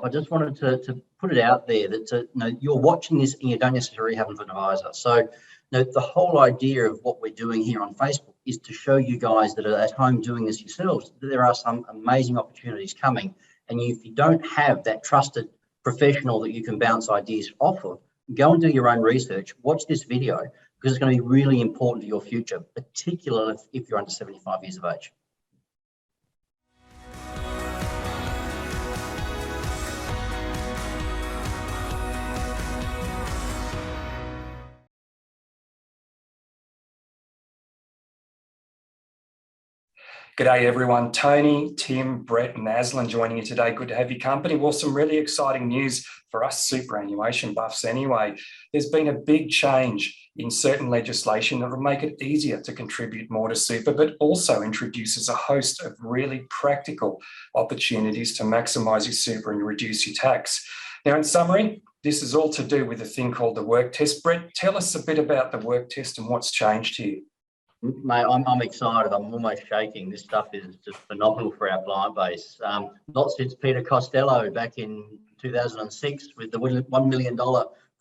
I just wanted to put it out there that you're watching this and you don't necessarily have an advisor. So the whole idea of what we're doing here on Facebook is to show you guys that are at home doing this yourselves that there are some amazing opportunities coming. And if you don't have that trusted professional that you can bounce ideas off of, go and do your own research, watch this video, because it's going to be really important to your future, particularly if you're under 75 years of age. G'day everyone, Tony, Tim, Brett and Aslan joining you today. Good to have your company. Well, some really exciting news for us superannuation buffs anyway. There's been a big change in certain legislation that will make it easier to contribute more to super, but also introduces a host of really practical opportunities to maximise your super and reduce your tax. Now, in summary, this is all to do with a thing called the work test. Brett, tell us a bit about the work test and what's changed here. Mate, I'm excited. I'm almost shaking. This stuff is just phenomenal for our client base. Not since Peter Costello back in 2006 with the $1 million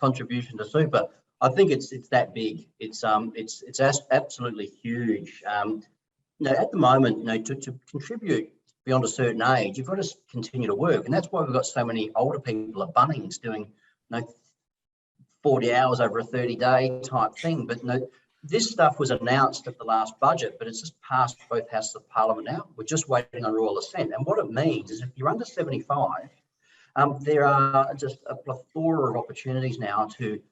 contribution to super. I think it's that big. It's absolutely huge. At the moment, to contribute beyond a certain age, you've got to continue to work, and that's why we've got so many older people at Bunnings doing 40 hours over a 30-day type thing. But this stuff was announced at the last budget, but it's just passed both houses of parliament now. We're just waiting on royal assent. And what it means is if you're under 75, there are just a plethora of opportunities now to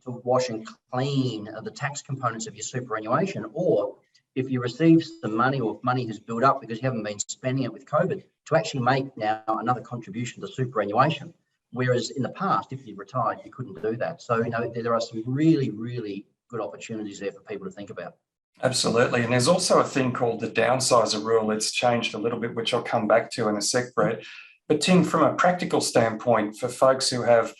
wash and clean the tax components of your superannuation. Or if you receive some money, or if money has built up because you haven't been spending it with COVID, to actually make now another contribution to superannuation. Whereas in the past, if you retired, you couldn't do that. So, there are some really, really good opportunities there for people to think about. Absolutely. And there's also a thing called the downsizer rule. It's changed a little bit, which I'll come back to in a sec, Brett. But Tim, from a practical standpoint, for folks who have,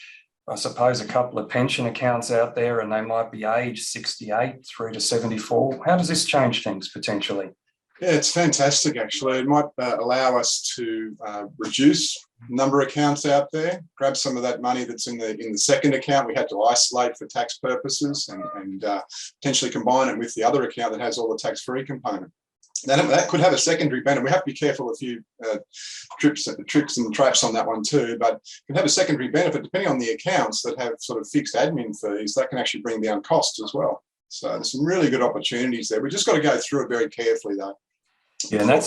I suppose, a couple of pension accounts out there and they might be aged 68 through to 74, how does this change things potentially? Yeah, it's fantastic, actually. It might allow us to reduce number of accounts out there, grab some of that money that's in the second account we had to isolate for tax purposes and potentially combine it with the other account that has all the tax-free component. That could have a secondary benefit. We have to be careful a few tricks and traps on that one too, but it can have a secondary benefit depending on the accounts that have sort of fixed admin fees. That can actually bring down costs as well. So there's some really good opportunities there. We just got to go through it very carefully though. Yeah, and I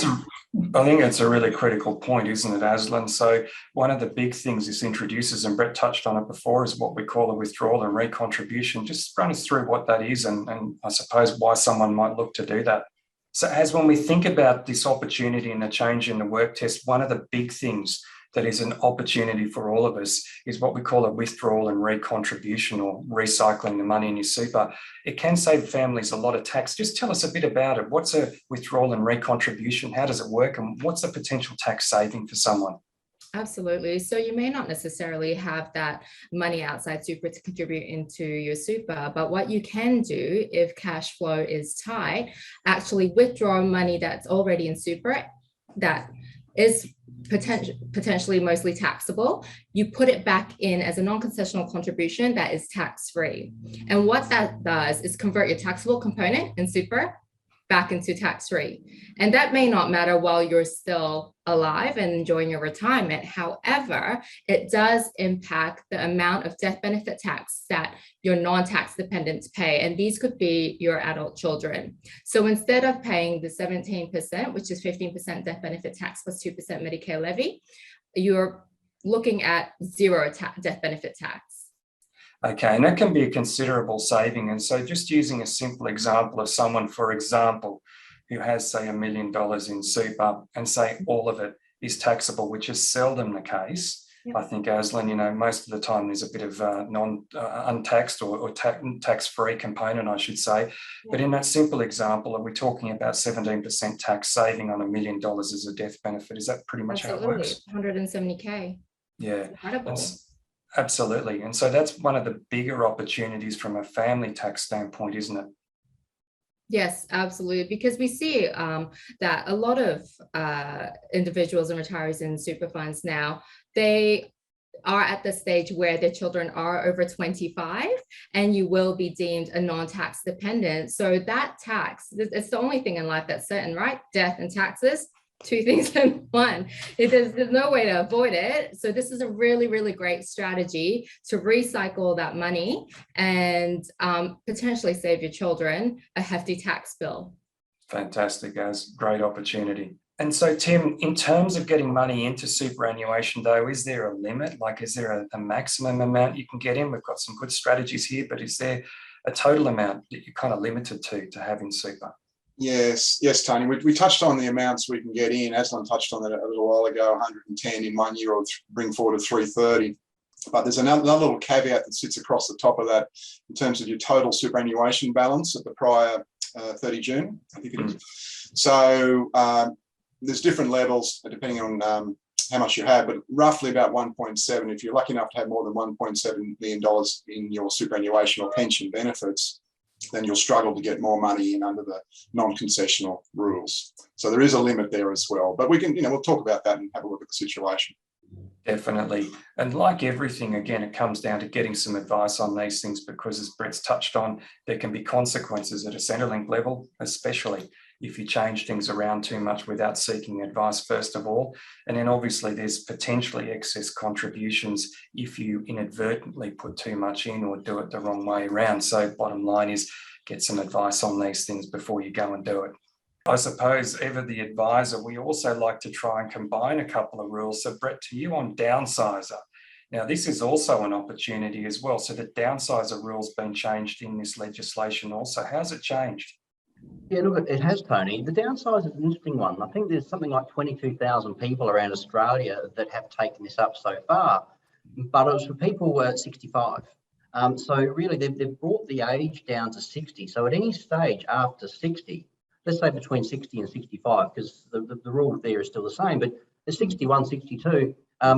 think that's a really critical point, isn't it, Aslan? So one of the big things this introduces, and Brett touched on it before, is what we call a withdrawal and recontribution. Just run us through what that is and I suppose why someone might look to do that. So as when we think about this opportunity and the change in the work test, one of the big things that is an opportunity for all of us is what we call a withdrawal and recontribution, or recycling the money in your super. It can save families a lot of tax. Just tell us a bit about it. What's a withdrawal and recontribution? How does it work? And what's the potential tax saving for someone? Absolutely. So you may not necessarily have that money outside super to contribute into your super, but what you can do if cash flow is tight, actually withdraw money that's already in super that is potentially mostly taxable. You put it back in as a non-concessional contribution that is tax-free. And what that does is convert your taxable component in super back into tax-free. And that may not matter while you're still alive and enjoying your retirement. However, it does impact the amount of death benefit tax that your non-tax dependents pay. And these could be your adult children. So instead of paying the 17%, which is 15% death benefit tax plus 2% Medicare levy, you're looking at zero death benefit tax. Okay, and that can be a considerable saving. And so just using a simple example of someone, for example, who has, say, $1 million in super and say all of it is taxable, which is seldom the case. Yep. I think, Aslan, most of the time there's a bit of untaxed or tax-free component, I should say. Yep. But in that simple example, are we talking about 17% tax saving on $1 million as a death benefit? Is that pretty much how it works? 170K. Yeah. Incredible. Absolutely. And so that's one of the bigger opportunities from a family tax standpoint, isn't it? Yes, absolutely. Because we see that a lot of individuals and retirees in super funds now, they are at the stage where their children are over 25 and you will be deemed a non-tax dependent. So that tax, it's the only thing in life that's certain, right? Death and taxes, two things in one. There's no way to avoid it. So this is a really, really great strategy to recycle that money and potentially save your children a hefty tax bill. Fantastic, guys. Great opportunity. And so, Tim, in terms of getting money into superannuation, though, is there a limit? Like, is there a maximum amount you can get in? We've got some good strategies here, but is there a total amount that you're kind of limited to have in super? Yes, Tony. We touched on the amounts we can get in. Aslan touched on that a little while ago, 110 in 1 year, or bring forward to 330. But there's another little caveat that sits across the top of that in terms of your total superannuation balance at the prior 30 June, I think it is. So there's different levels depending on how much you have, but roughly about 1.7. If you're lucky enough to have more than $1.7 million in your superannuation or pension benefits, then you'll struggle to get more money in under the non-concessional rules. So there is a limit there as well. But we can, we'll talk about that and have a look at the situation. Definitely. And like everything, again, it comes down to getting some advice on these things, because as Brett's touched on, there can be consequences at a Centrelink level, especially if you change things around too much without seeking advice, first of all. And then obviously there's potentially excess contributions if you inadvertently put too much in or do it the wrong way around. So bottom line is get some advice on these things before you go and do it. I suppose, Ever the advisor, we also like to try and combine a couple of rules. So Brett, to you on Downsizer. Now, this is also an opportunity as well. So the Downsizer rule's been changed in this legislation also. How's it changed? Yeah, look, it has, Tony. The downsize is an interesting one. I think there's something like 22,000 people around Australia that have taken this up so far, but it was for people 65. So really, they've brought the age down to 60. So at any stage after 60, let's say between 60 and 65, because the rule there is still the same, but at 61, 62,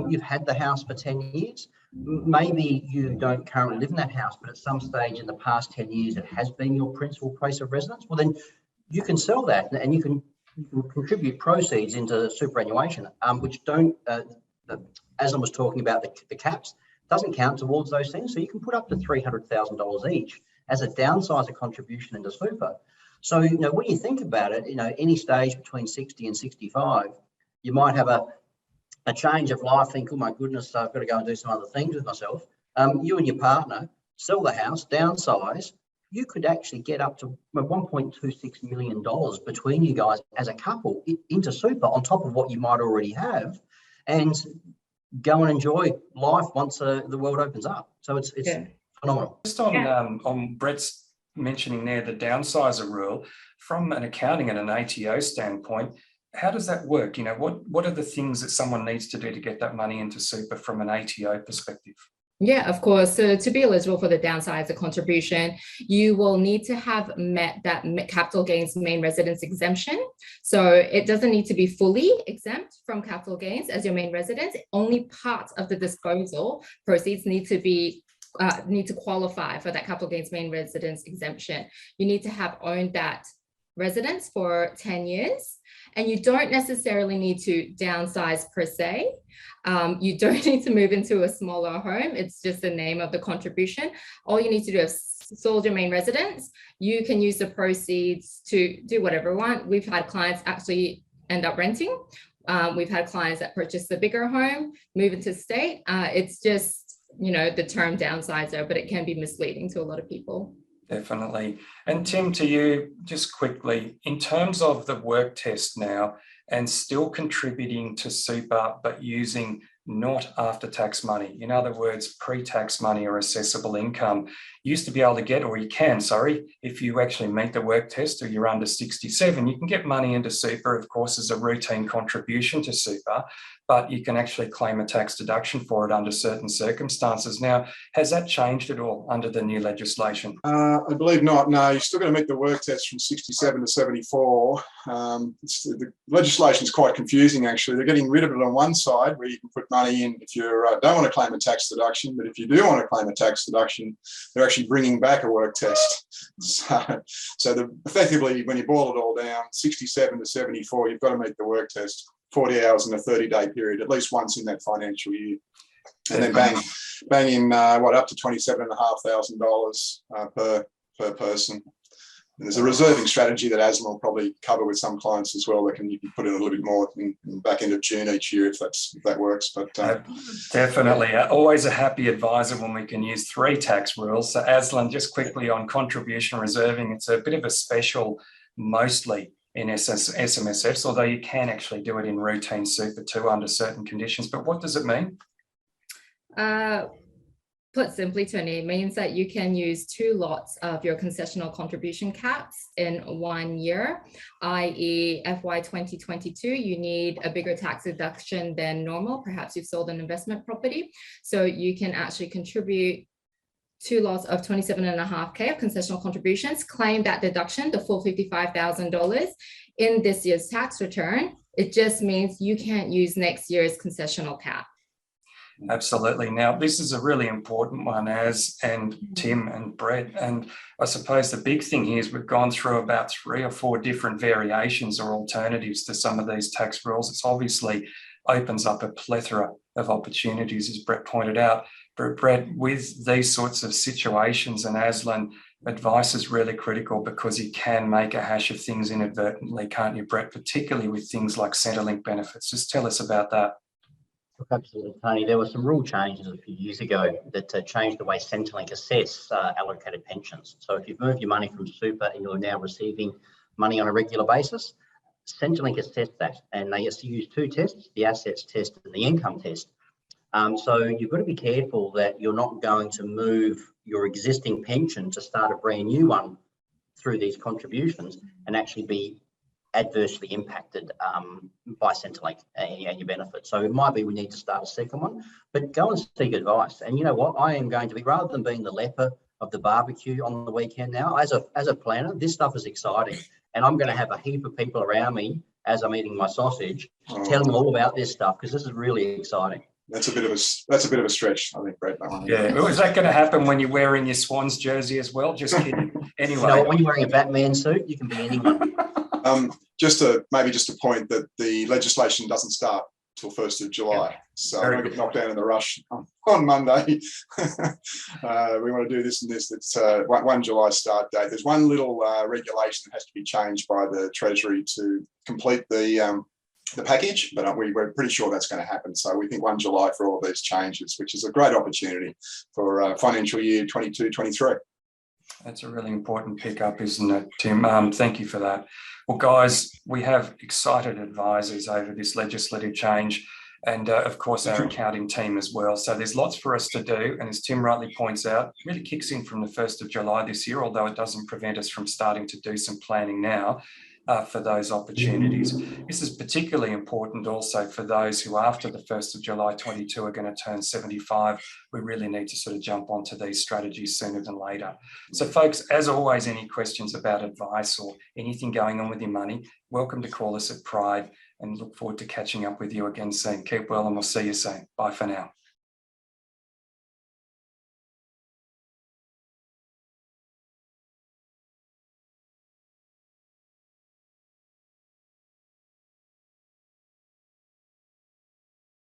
you've had the house for 10 years. Maybe you don't currently live in that house, but at some stage in the past 10 years, it has been your principal place of residence. Well, then you can sell that and you can contribute proceeds into superannuation, which don't, as I was talking about the caps, doesn't count towards those things. So you can put up to $300,000 each as a downsizer contribution into super. So, when you think about it, any stage between 60 and 65, you might have a change of life, think, oh my goodness, I've got to go and do some other things with myself. You and your partner sell the house, downsize, you could actually get up to $1.26 million between you guys as a couple into super on top of what you might already have, and go and enjoy life once the world opens up. So it's phenomenal. Just on Brett's mentioning there, the downsizer rule, from an accounting and an ATO standpoint, how does that work? What are the things that someone needs to do to get that money into super from an ATO perspective? Yeah, of course. So to be eligible for the downsizer contribution, you will need to have met that capital gains main residence exemption. So it doesn't need to be fully exempt from capital gains as your main residence. Only part of the disposal proceeds need to qualify for that capital gains main residence exemption. You need to have owned that residence for 10 years. And you don't necessarily need to downsize per se. You don't need to move into a smaller home. It's just the name of the contribution. All you need to do is sold your main residence. You can use the proceeds to do whatever you want. We've had clients actually end up renting. We've had clients that purchase the bigger home, move into state. It's just, the term downsizer, but it can be misleading to a lot of people. Definitely. And Tim, to you, just quickly, in terms of the work test now and still contributing to super, but using not after-tax money, in other words, pre-tax money or assessable income, you used to be able to get, or you can, if you actually meet the work test or you're under 67, you can get money into super, of course, as a routine contribution to super, but you can actually claim a tax deduction for it under certain circumstances. Now, has that changed at all under the new legislation? I believe not. No, you're still going to meet the work test from 67 to 74. The legislation is quite confusing, actually. They're getting rid of it on one side where you can put money in if you don't want to claim a tax deduction, but if you do want to claim a tax deduction, they're actually bringing back a work test. So effectively, when you boil it all down, 67 to 74, you've got to meet the work test 40 hours in a 30-day period, at least once in that financial year. And then bang in, up to $27,500 per person. And there's a reserving strategy that Aslan will probably cover with some clients as well. You can put in a little bit more in the back end of June each year if that works. But definitely, always a happy advisor when we can use 3 tax rules. So Aslan, just quickly on contribution reserving, it's a bit of a special, mostly in SMSFs, although you can actually do it in routine super too under certain conditions. But what does it mean? Put simply, Tony, it means that you can use 2 lots of your concessional contribution caps in 1 year, i.e. FY 2022, you need a bigger tax deduction than normal. Perhaps you've sold an investment property. So you can actually contribute 2 lots of $27,500 of concessional contributions, claim that deduction, the full $55,000 in this year's tax return. It just means you can't use next year's concessional cap. Absolutely. Now, this is a really important one, and Tim and Brett. And I suppose the big thing here is we've gone through about 3 or 4 different variations or alternatives to some of these tax rules. It's obviously opens up a plethora of opportunities, as Brett pointed out. But Brett, with these sorts of situations, and Aslan, advice is really critical because you can make a hash of things inadvertently, can't you, Brett? Particularly with things like Centrelink benefits. Just tell us about that. Look, absolutely, Tony. There were some rule changes a few years ago that changed the way Centrelink assess allocated pensions. So if you've moved your money from super and you're now receiving money on a regular basis, Centrelink assess that, and they used to use 2 tests, the assets test and the income test. So you've got to be careful that you're not going to move your existing pension to start a brand new one through these contributions and actually be adversely impacted by Centrelink and your benefits. So it might be we need to start a second one, but go and seek advice. And you know what? I am going to be, rather than being the leper of the barbecue on the weekend now, as a planner, this stuff is exciting. And I'm going to have a heap of people around me as I'm eating my sausage, telling them all about this stuff, because this is really exciting. That's a bit of a stretch, I think, Brett. That one. Yeah. Well, is that going to happen when you're wearing your Swans jersey as well? Just kidding. Anyway, you know, when you're wearing a Batman suit, you can be anyone. Just a point that the legislation doesn't start till 1st of July. So we're going to get knocked down in the rush on Monday. We want to do this and this. It's 1 July start date. There's one little regulation that has to be changed by the Treasury to complete the package, but we're pretty sure that's going to happen. So we think 1 July for all of these changes, which is a great opportunity for financial year 22-23. That's a really important pickup, isn't it, Tim? Thank you for that. Well, guys, we have excited advisors over this legislative change and, of course, our accounting team as well. So there's lots for us to do. And as Tim rightly points out, it really kicks in from the 1st of July this year, although it doesn't prevent us from starting to do some planning now for those opportunities. This is particularly important also for those who after the 1st of July 22 are going to turn 75. We really need to sort of jump onto these strategies sooner than later. So folks, as always, any questions about advice or anything going on with your money, welcome to call us at Pride, and look forward to catching up with you again soon. Keep well and we'll see you soon. Bye for now.